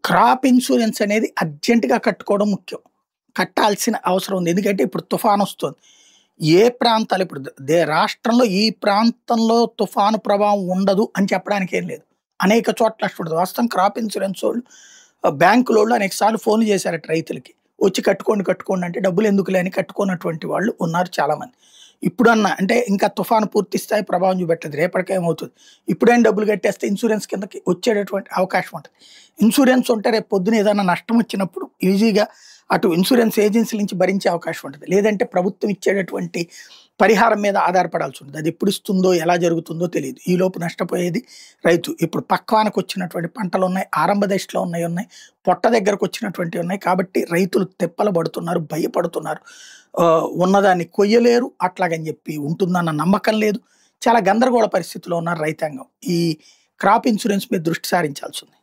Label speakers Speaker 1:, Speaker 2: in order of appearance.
Speaker 1: Crop insurance అనేది అర్జెంట్‌గా కట్టుకోవడం ముఖ్యం. కట్టాల్సిన అవసరం ఉంది. ఎందుకంటే ఇప్పుడు తుఫానొస్తుంది. ఏ ప్రాంతాలు ఇప్పుడు రాష్ట్రంలో ఈ ప్రాంతంలో తుఫాను ప్రభావం ఉండదు అని చెప్పడానికి ఏం లేదు. అనేక చోట్ల అట్లుంటది. వాస్తవం క్రాప్ ఇన్సూరెన్సోళ్ళు బ్యాంకులోళ్ళు అనేక సార్లు ఫోన్‌లు చేశారట రైతులకి. వచ్చి కట్టుకోండి, కట్టుకోండి అంటే డబ్బులెందుకులే అని కట్టుకోనటువంటి వాళ్ళు ఉన్నారు చాలామంది. ఇప్పుడన్నా అంటే ఇంకా తుఫాను పూర్తి స్థాయి ప్రభావం చూపెట్టదు. రేపటికేమవుతది. ఇప్పుడైనా డబ్బులు కట్టేస్తే ఇన్సూరెన్స్ కిందకి వచ్చేటటువంటి అవకాశం ఉంటది. ఇన్సూరెన్స్ ఉంటే రేపు పొద్దున ఏదైనా నష్టం వచ్చినప్పుడు ఈజీగా అటు ఇన్సూరెన్స్ ఏజెన్సీల నుంచి భరించే అవకాశం ఉంటది. లేదంటే ప్రభుత్వం ఇచ్చేటటువంటి పరిహారం మీద ఆధారపడాల్సి ఉంటుంది. అది ఎప్పుడు ఇస్తుందో, ఎలా జరుగుతుందో తెలీదు. ఈలోపు నష్టపోయేది రైతు. ఇప్పుడు పక్వానకొచ్చినటువంటి పంటలున్నాయి. ఆరంభ దశలో ఉన్నయున్నాయి. పొట్ట దగ్గరకొచ్చినటువంటివి ఉన్నాయి. కాబట్టి రైతులు తిప్పలు పడుతున్నారు, భయపడుతున్నారు. ఉన్నదాన్ని కొయ్యలేరు. అట్లాగని చెప్పి ఉంటుందన్న నమ్మకం లేదు. చాలా గందరగోళ పరిస్థితిలో ఉన్నారు రైతాంగం. ఈ క్రాప్ ఇన్సూరెన్స్ మీద దృష్టి సారించాల్సింది.